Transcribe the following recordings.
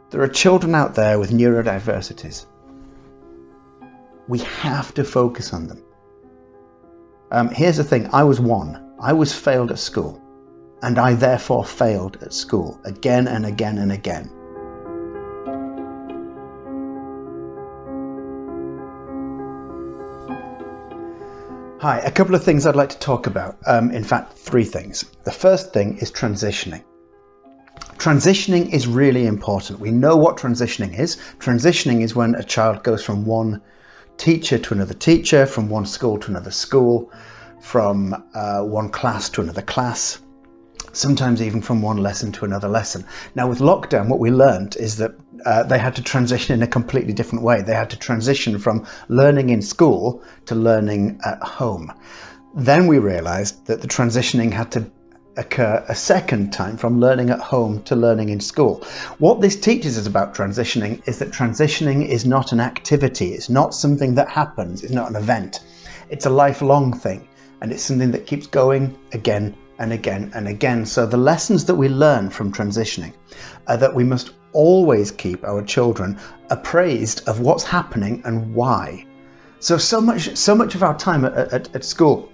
There are children out there with neurodiversities. We have to focus on them. Here's the thing, I was one. I was failed at school, and I therefore failed at school again and again and again. Hi, a couple of things I'd like to talk about. In fact, 3 things. The first thing is transitioning. Transitioning is really important. We know what transitioning is. Transitioning is when a child goes from one teacher to another teacher, from one school to another school, from one class to another class, sometimes even from one lesson to another lesson. Now with lockdown, what we learned is that they had to transition in a completely different way. They had to transition from learning in school to learning at home. Then we realized that the transitioning had to occur a second time, from learning at home to learning in school. What this teaches us about transitioning is that transitioning is not an activity. It's not something that happens. It's not an event. It's a lifelong thing, and it's something that keeps going again and again and again. So the lessons that we learn from transitioning are that we must always keep our children appraised of what's happening and why. So much of our time at school,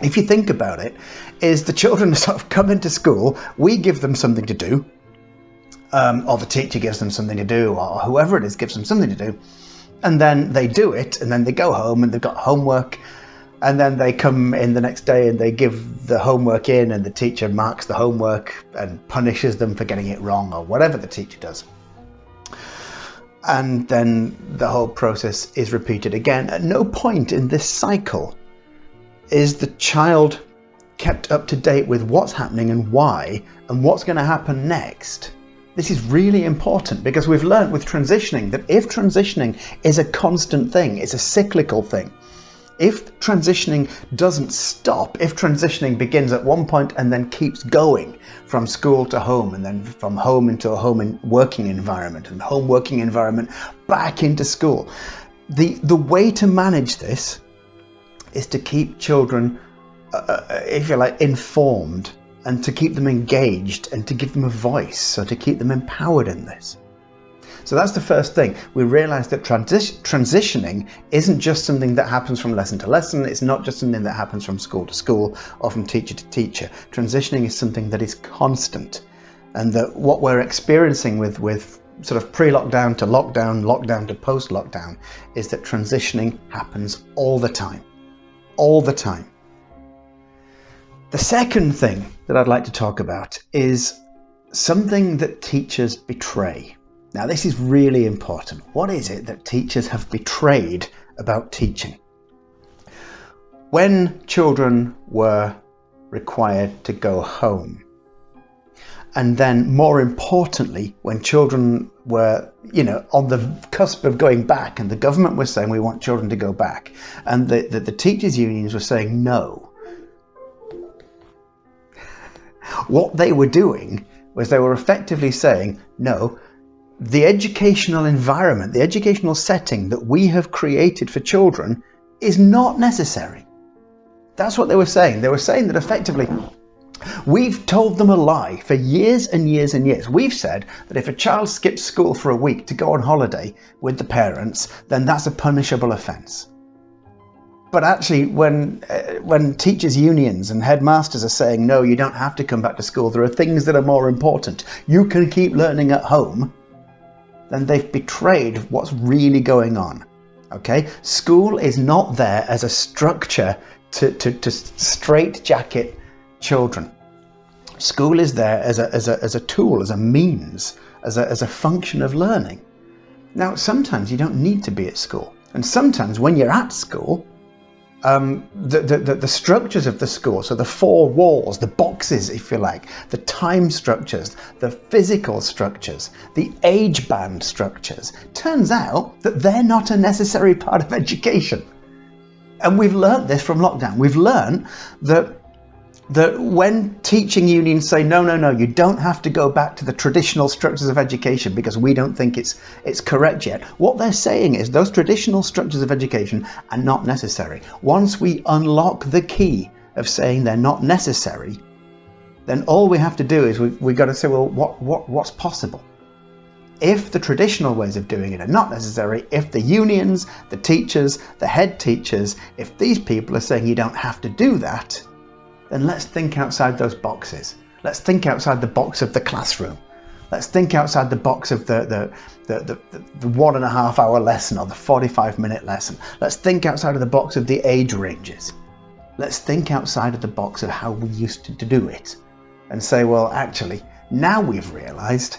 if you think about it, is the children sort of come into school, we give them something to do, or the teacher gives them something to do, or whoever it is gives them something to do, and then they do it, and then they go home and they've got homework, and then they come in the next day and they give the homework in, and the teacher marks the homework and punishes them for getting it wrong, or whatever the teacher does. And then the whole process is repeated again. At no point in this cycle is the child kept up to date with what's happening and why, and what's going to happen next. This is really important, because we've learned with transitioning that if transitioning is a constant thing, it's a cyclical thing. If transitioning doesn't stop, if transitioning begins at one point and then keeps going from school to home, and then from home into a home and working environment, and home working environment back into school, the way to manage this is to keep children, if you like, informed, and to keep them engaged, and to give them a voice, so to keep them empowered in this. So that's the first thing. We realize that transitioning isn't just something that happens from lesson to lesson. It's not just something that happens from school to school or from teacher to teacher. Transitioning is something that is constant, and that what we're experiencing with sort of pre-lockdown to lockdown, lockdown to post-lockdown, is that transitioning happens all the time. All the time. The second thing that I'd like to talk about is something that teachers betray. Now, this is really important. What is it that teachers have betrayed about teaching? When children were required to go home, and then more importantly, when children were, on the cusp of going back, and the government was saying we want children to go back, and the teachers' unions were saying no. What they were doing was they were effectively saying, no, the educational environment, the educational setting that we have created for children is not necessary. That's what they were saying. They were saying that effectively, we've told them a lie for years and years and years. We've said that if a child skips school for a week to go on holiday with the parents, then that's a punishable offence. But actually, when teachers' unions and headmasters are saying, no, you don't have to come back to school, there are things that are more important, you can keep learning at home, then they've betrayed what's really going on. Okay? School is not there as a structure to straitjacket children. School is there as a tool, as a means, as a function of learning. Now, sometimes you don't need to be at school, and sometimes when you're at school, the structures of the school, so the 4 walls, the boxes, if you like, the time structures, the physical structures, the age band structures, turns out that they're not a necessary part of education. And we've learnt this from lockdown. We've learnt that when teaching unions say, no, you don't have to go back to the traditional structures of education because we don't think it's correct yet, what they're saying is those traditional structures of education are not necessary. Once we unlock the key of saying they're not necessary, then all we have to do is we've got to say, well, what's possible? if the traditional ways of doing it are not necessary, if the unions, the teachers, the head teachers, if these people are saying you don't have to do that, then let's think outside those boxes. Let's think outside the box of the classroom. Let's think outside the box of the 1.5 hour lesson or the 45-minute lesson. Let's think outside of the box of the age ranges. Let's think outside of the box of how we used to do it and say, well, actually, now we've realised,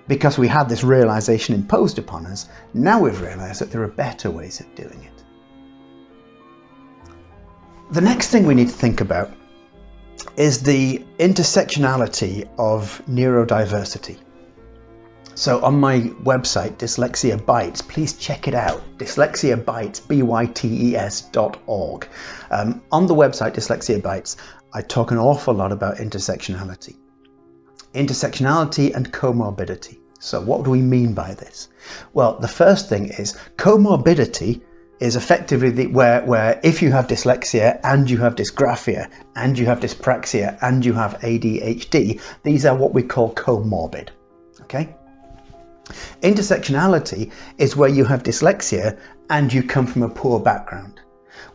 because we had this realisation imposed upon us, now we've realised that there are better ways of doing it. The next thing we need to think about is the intersectionality of neurodiversity. So on my website, Dyslexia Bites, please check it out, dyslexiabites, bytes.org. On the website, Dyslexia Bites, I talk an awful lot about intersectionality. Intersectionality and comorbidity. So what do we mean by this? Well, the first thing is comorbidity is effectively where if you have dyslexia and you have dysgraphia and you have dyspraxia and you have ADHD, these are what we call comorbid. Okay? Intersectionality is where you have dyslexia and you come from a poor background,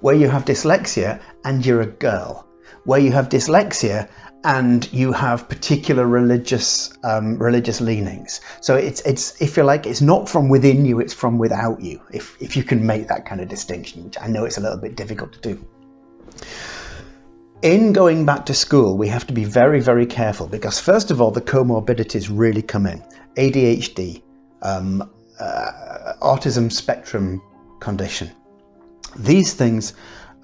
where you have dyslexia and you're a girl, where you have dyslexia and you have particular religious leanings. So it's if you like, it's not from within you, it's from without you, if you can make that kind of distinction, which I know it's a little bit difficult to do. In going back to school, we have to be very, very careful because first of all, the comorbidities really come in. ADHD, autism spectrum condition. These things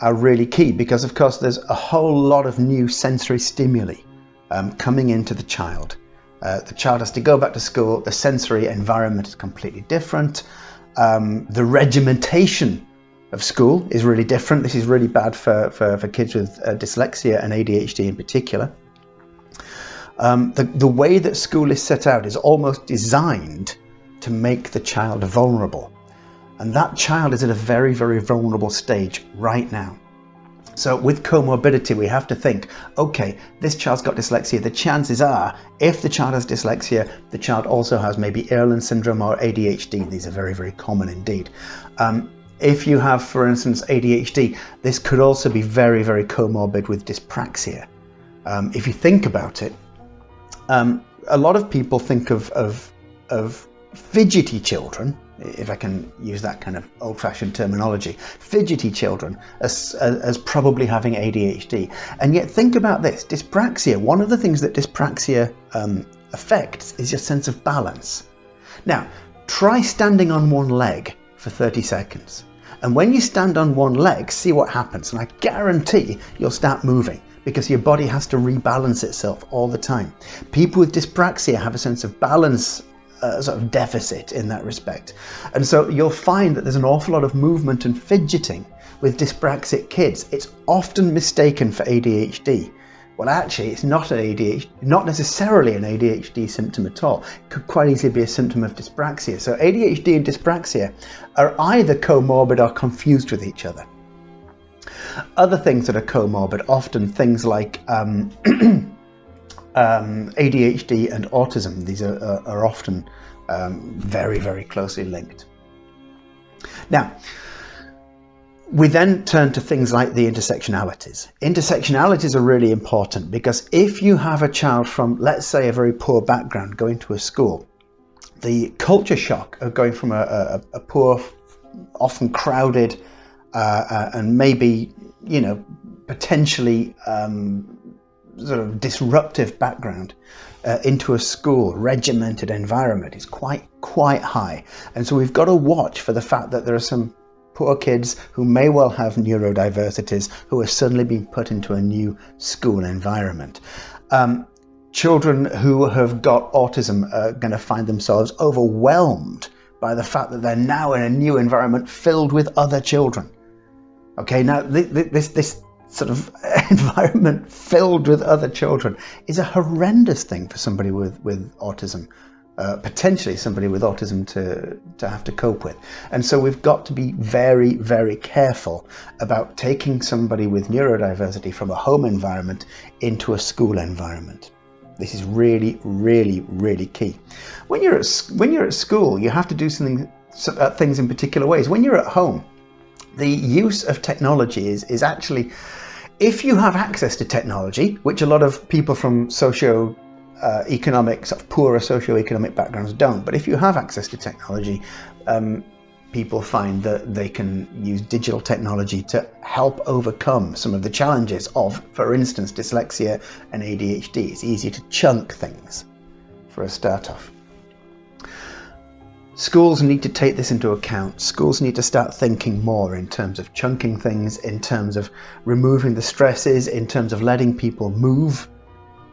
are really key because of course there's a whole lot of new sensory stimuli coming into the child. The child has to go back to school, the sensory environment is completely different, the regimentation of school is really different. This is really bad for kids with dyslexia and ADHD in particular. The way that school is set out is almost designed to make the child vulnerable. And that child is at a very, very vulnerable stage right now. So with comorbidity, we have to think, okay, this child's got dyslexia. The chances are, if the child has dyslexia, the child also has maybe Irlen syndrome or ADHD. These are very, very common indeed. If you have, for instance, ADHD, this could also be very, very comorbid with dyspraxia. If you think about it, a lot of people think of fidgety children, if I can use that kind of old-fashioned terminology, fidgety children as probably having ADHD. And yet think about this, dyspraxia, one of the things that dyspraxia affects is your sense of balance. Now, try standing on one leg for 30 seconds. And when you stand on one leg, see what happens. And I guarantee you'll start moving because your body has to rebalance itself all the time. People with dyspraxia have a sense of balance sort of deficit in that respect. And so you'll find that there's an awful lot of movement and fidgeting with dyspraxic kids. It's often mistaken for ADHD. Well, actually, it's not an ADHD, not necessarily an ADHD symptom at all. It could quite easily be a symptom of dyspraxia. So ADHD and dyspraxia are either comorbid or confused with each other. Other things that are comorbid, often things like ADHD and autism. These are often very, very closely linked. Now, we then turn to things like the intersectionalities. Intersectionalities are really important because if you have a child from, let's say, a very poor background going to a school, the culture shock of going from a poor, often crowded, and maybe, you know, potentially sort of disruptive background into a school, regimented environment is quite high. And so we've got to watch for the fact that there are some poor kids who may well have neurodiversities who are suddenly being put into a new school environment. Children who have got autism are going to find themselves overwhelmed by the fact that they're now in a new environment filled with other children. Okay, now this sort of environment filled with other children is a horrendous thing for somebody with autism, potentially somebody with autism to have to cope with. And so we've got to be very, very careful about taking somebody with neurodiversity from a home environment into a school environment. This is really, really, really key. When you're at school, you have to do things in particular ways. When you're at home, the use of technology is actually, if you have access to technology, which a lot of people from socio-economic, sort of poorer socio-economic backgrounds don't, but if you have access to technology, people find that they can use digital technology to help overcome some of the challenges of, for instance, dyslexia and ADHD. It's easier to chunk things for a start off. Schools need to take this into account. Schools need to start thinking more in terms of chunking things, in terms of removing the stresses, in terms of letting people move.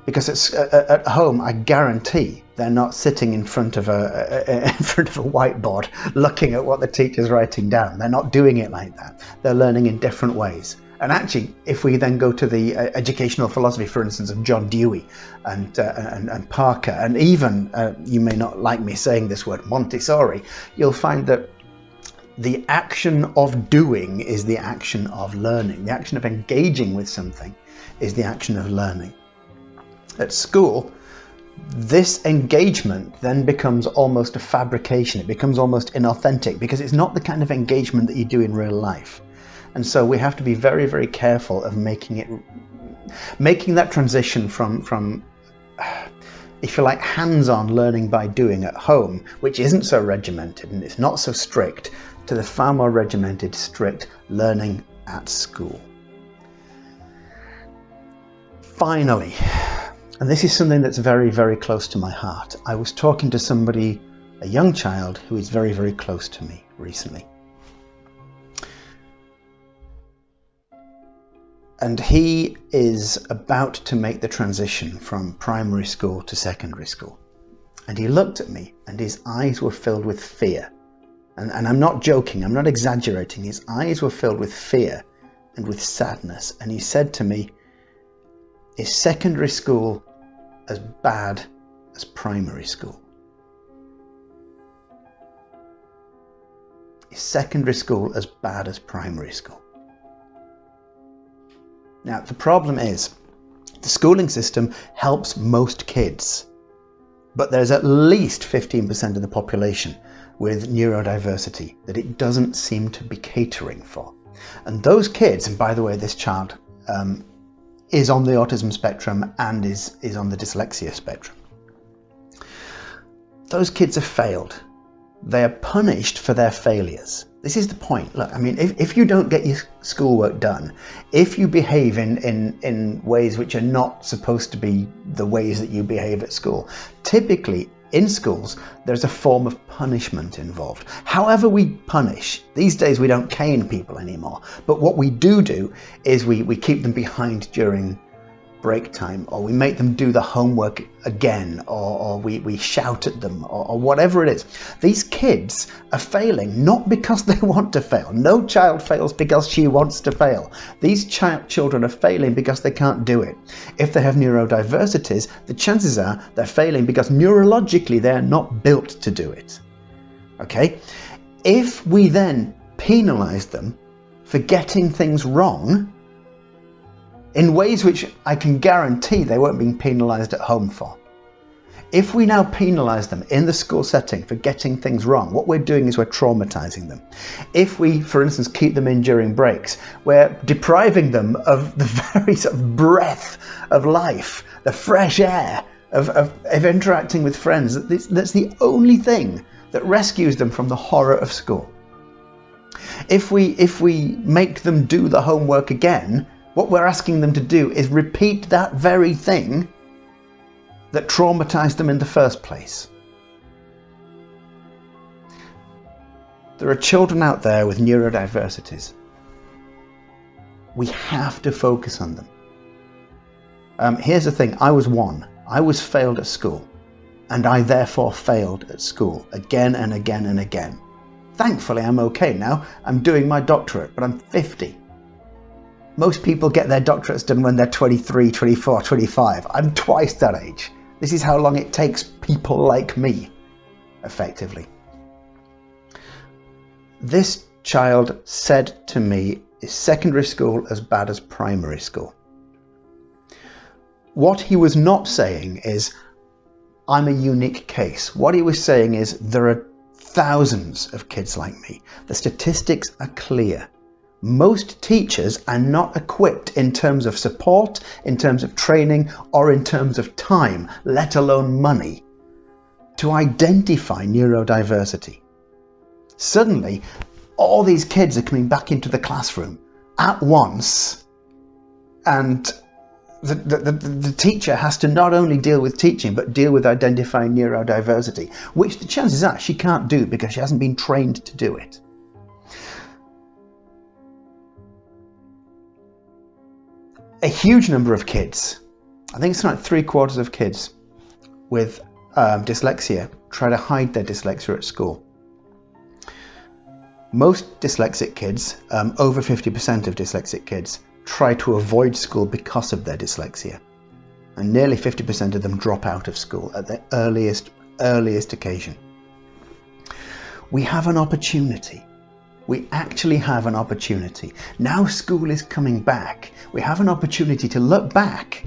Because it's, at home, I guarantee they're not sitting in front of a whiteboard looking at what the teacher's writing down. They're not doing it like that. They're learning in different ways. And actually, if we then go to the educational philosophy, for instance, of John Dewey and Parker, and even, you may not like me saying this word, Montessori, you'll find that the action of doing is the action of learning. The action of engaging with something is the action of learning. At school, this engagement then becomes almost a fabrication. It becomes almost inauthentic because it's not the kind of engagement that you do in real life. And so we have to be very, very careful of making that transition from, if you like, hands-on learning by doing at home, which isn't so regimented and it's not so strict, to the far more regimented, strict learning at school. Finally, and this is something that's very, very close to my heart. I was talking to somebody, a young child, who is very, very close to me recently. And he is about to make the transition from primary school to secondary school. And he looked at me and his eyes were filled with fear. And I'm not joking, I'm not exaggerating. His eyes were filled with fear and with sadness. And he said to me, "Is secondary school as bad as primary school?" Is secondary school as bad as primary school? Now, the problem is, the schooling system helps most kids, but there's at least 15% of the population with neurodiversity that it doesn't seem to be catering for. And those kids, and by the way, this child is on the autism spectrum and is on the dyslexia spectrum. Those kids have failed. They are punished for their failures. This is the point. Look, I mean, if you don't get your schoolwork done, if you behave in ways which are not supposed to be the ways that you behave at school, typically in schools, there's a form of punishment involved. However we punish, these days we don't cane people anymore, but what we do is we keep them behind during break time, or we make them do the homework again, or we shout at them, or whatever it is. These kids are failing not because they want to fail. No child fails because she wants to fail. These children are failing because they can't do it. If they have neurodiversities, the chances are they're failing because neurologically they're not built to do it. Okay? If we then penalize them for getting things wrong, in ways which I can guarantee they weren't being penalised at home for. If we now penalise them in the school setting for getting things wrong, what we're doing is we're traumatising them. If we, for instance, keep them in during breaks, we're depriving them of the very sort of breath of life, the fresh air of interacting with friends. That's the only thing that rescues them from the horror of school. If we make them do the homework again, what we're asking them to do is repeat that very thing that traumatized them in the first place. There are children out there with neurodiversities. We have to focus on them. Here's the thing, I was one. I was failed at school, and I therefore failed at school again and again and again. Thankfully, I'm okay now. I'm doing my doctorate, but I'm 50. Most people get their doctorates done when they're 23, 24, 25. I'm twice that age. This is how long it takes people like me, effectively. This child said to me, "Is secondary school as bad as primary school?" What he was not saying is, I'm a unique case. What he was saying is, there are thousands of kids like me. The statistics are clear. Most teachers are not equipped in terms of support, in terms of training, or in terms of time, let alone money, to identify neurodiversity. Suddenly, all these kids are coming back into the classroom at once, and the teacher has to not only deal with teaching, but deal with identifying neurodiversity, which the chances are she can't do because she hasn't been trained to do it. A huge number of kids, I think it's like 3/4 of kids with dyslexia, try to hide their dyslexia at school. Most dyslexic kids, over 50% of dyslexic kids, try to avoid school because of their dyslexia, and nearly 50% of them drop out of school at the earliest occasion. We have an opportunity. We actually have an opportunity. Now school is coming back. We have an opportunity to look back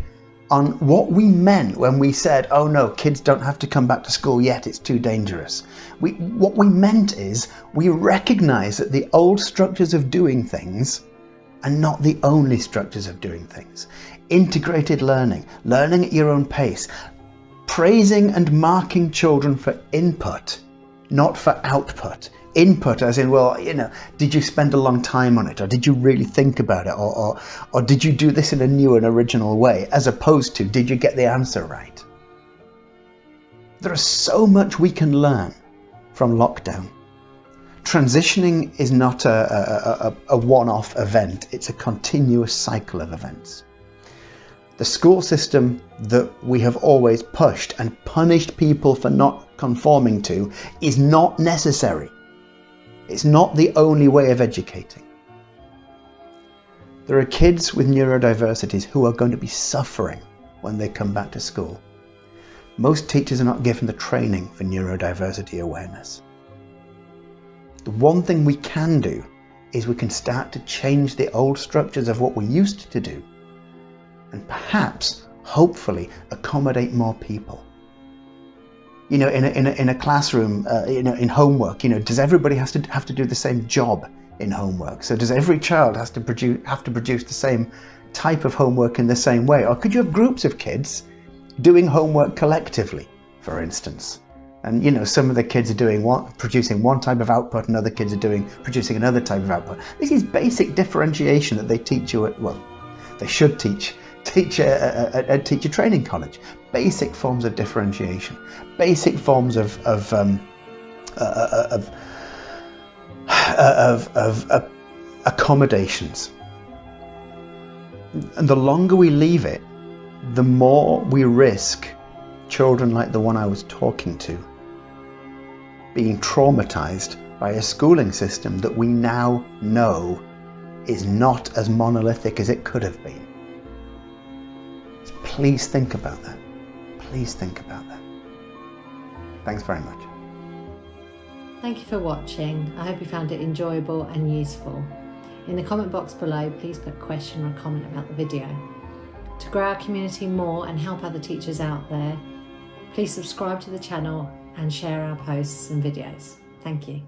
on what we meant when we said, oh no, kids don't have to come back to school yet, it's too dangerous. What we meant is, we recognise that the old structures of doing things are not the only structures of doing things. Integrated learning, learning at your own pace, praising and marking children for input, not for output. Input as in, well, you know, did you spend a long time on it, or did you really think about it, or did you do this in a new and original way, as opposed to, did you get the answer right? There is so much we can learn from lockdown. Transitioning is not a one-off event, it's a continuous cycle of events. The school system that we have always pushed and punished people for not conforming to is not necessary. It's not the only way of educating. There are kids with neurodiversities who are going to be suffering when they come back to school. Most teachers are not given the training for neurodiversity awareness. The one thing we can do is we can start to change the old structures of what we used to do, and perhaps, hopefully, accommodate more people. You know, in a classroom, in homework, does everybody have to do the same job in homework? So does every child have to produce the same type of homework in the same way? Or could you have groups of kids doing homework collectively, for instance? And some of the kids are producing one type of output, and other kids are producing another type of output. This is basic differentiation that they teach you they should teach a teacher training college. Basic forms of differentiation, basic forms of accommodations. And the longer we leave it, the more we risk children like the one I was talking to being traumatized by a schooling system that we now know is not as monolithic as it could have been. So please think about that. Please think about that. Thanks very much. Thank you for watching. I hope you found it enjoyable and useful. In the comment box below, please put a question or a comment about the video. To grow our community more and help other teachers out there, please subscribe to the channel and share our posts and videos. Thank you.